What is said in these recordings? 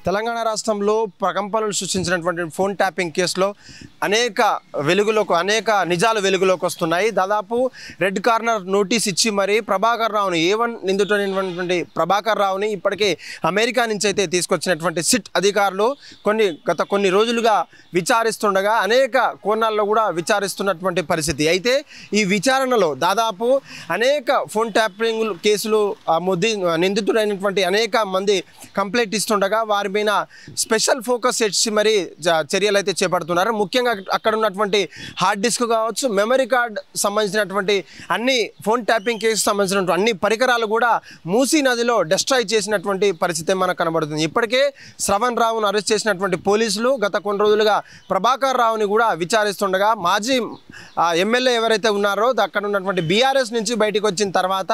తెలంగాణ రాష్ట్రంలో ప్రకంపనలు సృష్టించినటువంటి ఫోన్ ట్యాపింగ్ కేసులో అనేక నిజాలు వెలుగులోకి వస్తున్నాయి. దాదాపు రెడ్ కార్నర్ నోటీస్ ఇచ్చి మరి ప్రభాకర్ రావుని A1 నిందితుడైనటువంటి ప్రభాకర్ రావుని ఇప్పటికే అమెరికా నుంచి అయితే తీసుకొచ్చినటువంటి సిట్ అధికారులు గత కొన్ని రోజులుగా విచారిస్తుండగా అనేక కోణాల్లో కూడా విచారిస్తున్నటువంటి పరిస్థితి. అయితే ఈ విచారణలో దాదాపు అనేక ఫోన్ ట్యాపింగ్ కేసులు నిందితుడైనటువంటి అనేక మంది కంప్లైంట్ ఇస్తుండగా వారి మీద స్పెషల్ ఫోకస్ ఇచ్చి మరి చర్యలు అయితే చేపడుతున్నారు. ముఖ్యంగా అక్కడ ఉన్నటువంటి హార్డ్ డిస్క్ కావచ్చు, మెమరీ కార్డ్ సంబంధించినటువంటి అన్ని ఫోన్ ట్యాపింగ్ కేసు సంబంధించినటువంటి అన్ని పరికరాలు కూడా మూసీ నదిలో డిస్ట్రాయ్ చేసినటువంటి పరిస్థితి మనకు కనబడుతుంది. ఇప్పటికే శ్రవణ్ రావును అరెస్ట్ చేసినటువంటి పోలీసులు గత కొన్ని రోజులుగా ప్రభాకర్ రావుని కూడా విచారిస్తుండగా మాజీ ఎమ్మెల్యే ఎవరైతే ఉన్నారో అక్కడ ఉన్నటువంటి బీఆర్ఎస్ నుంచి బయటకు వచ్చిన తర్వాత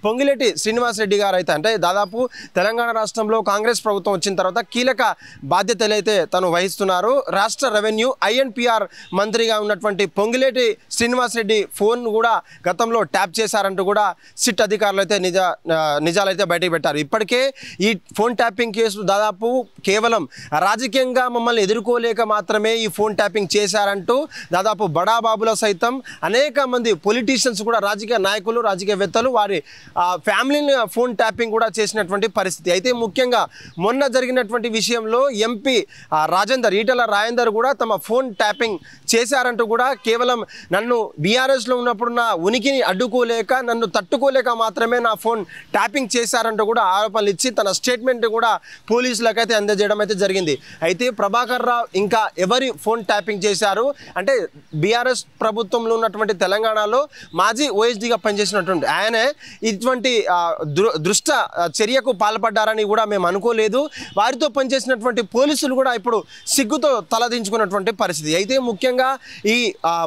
పొంగిలేటి శ్రీనివాసరెడ్డి గారు అయితే అంటే దాదాపు తెలంగాణ రాష్ట్రంలో కాంగ్రెస్ ప్రభుత్వం వచ్చిన తర్వాత కీలక బాధ్యతలు అయితే తను వహిస్తున్నారు. రాష్ట్ర రెవెన్యూ INPR మంత్రిగా ఉన్నటువంటి పొంగిలేటి శ్రీనివాసరెడ్డి ఫోన్ కూడా గతంలో ట్యాప్ చేశారంటూ కూడా సిట్ అధికారులు అయితే నిజాలైతే బయటకు పెట్టారు. ఇప్పటికే ఈ ఫోన్ ట్యాపింగ్ కేసు దాదాపు కేవలం రాజకీయంగా మమ్మల్ని ఎదుర్కోలేక మాత్రమే ఈ ఫోన్ ట్యాపింగ్ చేశారంటూ దాదాపు బడాబాబుల సైతం అనేక మంది పొలిటీషియన్స్ కూడా రాజకీయ నాయకులు రాజకీయవేత్తలు వారి ఫ్యామిలీని ఫోన్ ట్యాపింగ్ కూడా చేసినటువంటి పరిస్థితి. అయితే ముఖ్యంగా మొన్న జరిగినటువంటి విషయంలో ఎంపీ ఈటల రాజేందర్ కూడా తమ ఫోన్ ట్యాపింగ్ చేశారంటూ కూడా కేవలం నన్ను బీఆర్ఎస్లో ఉన్నప్పుడు నా ఉనికిని అడ్డుకోలేక నన్ను తట్టుకోలేక మాత్రమే నా ఫోన్ ట్యాపింగ్ చేశారంటూ కూడా ఆరోపణలు ఇచ్చి తన స్టేట్మెంట్ కూడా పోలీసులకైతే అందజేయడం అయితే జరిగింది. అయితే ప్రభాకర్ రావు ఇంకా ఎవరి ఫోన్ ట్యాపింగ్ చేశారు అంటే బీఆర్ఎస్ ప్రభుత్వంలో ఉన్నటువంటి తెలంగాణలో మాజీ OSDగా పనిచేసినటువంటి ఆయనే ఇటువంటి దృష్ట చర్యకు పాల్పడ్డారని కూడా మేము అనుకోలేదు. వారితో పనిచేసినటువంటి పోలీసులు కూడా ఇప్పుడు సిగ్గుతో తలదించుకున్నటువంటి పరిస్థితి. అయితే ముఖ్యంగా ఈ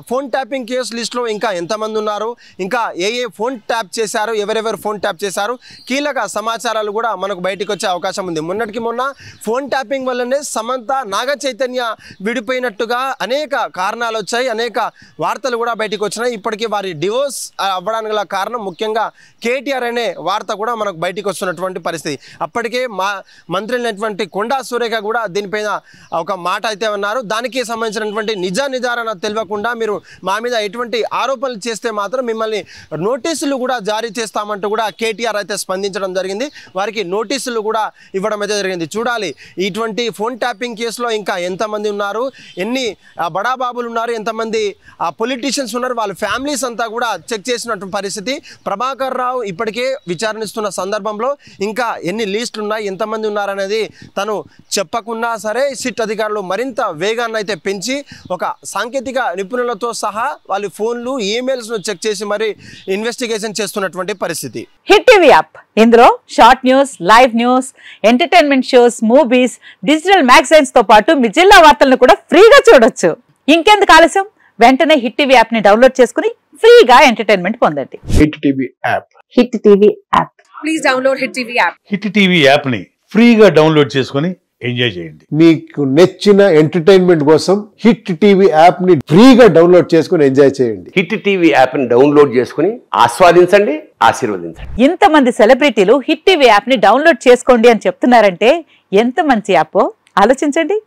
ఫోన్ ట్యాపింగ్ కేసు లిస్టులో ఇంకా ఎంతమంది ఉన్నారు, ఇంకా ఏ ఫోన్ ట్యాప్ చేశారు, ఎవరెవరు ఫోన్ ట్యాప్ చేశారు, కీలక సమాచారాలు కూడా మనకు బయటకు వచ్చే అవకాశం ఉంది. మొన్న ఫోన్ ట్యాపింగ్ వల్లనే సమంత నాగ చైతన్య విడిపోయినట్టుగా అనేక కారణాలు వచ్చాయి, అనేక వార్తలు కూడా బయటకు వచ్చినాయి. ఇప్పటికీ వారి డివోర్స్ అవ్వడానికి గల కారణం ముఖ్యంగా KTR అనే వార్త కూడా మనకు బయటకు వస్తున్నటువంటి పరిస్థితి. అప్పటికే మంత్రి అయినటువంటి కొండా సురేఖ కూడా దీనిపైన ఒక మాట అయితే ఉన్నారు. దానికి సంబంధించినటువంటి నిజాధారణ తెలియకుండా మీరు మా మీద ఎటువంటి ఆరోపణలు చేస్తే మాత్రం మిమ్మల్ని నోటీసులు కూడా జారీ చేస్తామంటూ కూడా KTR అయితే స్పందించడం జరిగింది. వారికి నోటీసులు కూడా ఇవ్వడం అయితే జరిగింది. చూడాలి ఇటువంటి ఫోన్ ట్యాపింగ్ కేసులో ఇంకా ఎంతమంది ఉన్నారు, ఎన్ని బడాబాబులు ఉన్నారు, ఎంతమంది పొలిటీషియన్స్ ఉన్నారు, వాళ్ళ ఫ్యామిలీస్ అంతా కూడా చెక్ చేసినటువంటి పరిస్థితి. ప్రభాకర్ రావు ఇప్పటికే విచారణిస్తున్న సందర్భంలో ఇంకా ఎన్ని లీస్టులు ఉన్నాయి, ఎంతమంది ఉన్నారనేది తను చెప్పకున్నా సరే సిట్ అధికారులు మరింత వేగాన్ని అయితే పెంచి ఒక సాంకేతిక నిపుణులతో సహా వాళ్ళ ఫోన్లు ఈమెయిల్స్ను చెక్ చేసి మరి ఇన్వెస్టిగేషన్ చేస్తున్నటువంటి పరిస్థితి. హిట్ టీవీ యాప్ ఇందులో short news, live news, entertainment shows, movies, digital magazines తో పాటు మీ జిల్లా వార్తలను కూడా ఫ్రీగా చూడొచ్చు. ఇంకెందుకు ఆలస్యం, వెంటనే హిట్ టీవీ యాప్ ని డౌన్లోడ్ చేసుకుని ఫ్రీగా ఎంటర్టైన్మెంట్ పొందండి. Hit TV app. Hit TV app. Please download hit TV app. Hit TV app ని ఫ్రీగా డౌన్లోడ్ చేసుకుని ఎంజాయ్ చేయండి. మీకు నచ్చిన ఎంటర్టైన్మెంట్ కోసం హిట్ టీవీ యాప్ ని ఫ్రీగా డౌన్లోడ్ చేసుకుని ఎంజాయ్ చేయండి. హిట్ టీవీ యాప్ ని డౌన్లోడ్ చేసుకుని ఆస్వాదించండి, ఆశీర్వదించండి. ఇంతమంది సెలబ్రిటీలు హిట్ టీవీ యాప్ ని డౌన్లోడ్ చేసుకోండి అని చెప్తున్నారంటే ఎంత మంచి యాప్ ఆలోచించండి.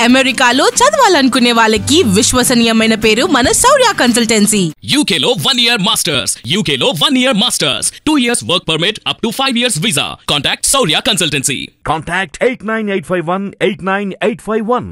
అమెరికాలో చదవాలనుకునే వాళ్ళకి విశ్వసనీయమైన పేరు మన శౌర్య కన్సల్టెన్సీ. UK లో 1 year masters, UK లో 1 year masters, 2 years work permit up to 5 years visa. Contact Saurya Consultancy. Contact 89851 89851.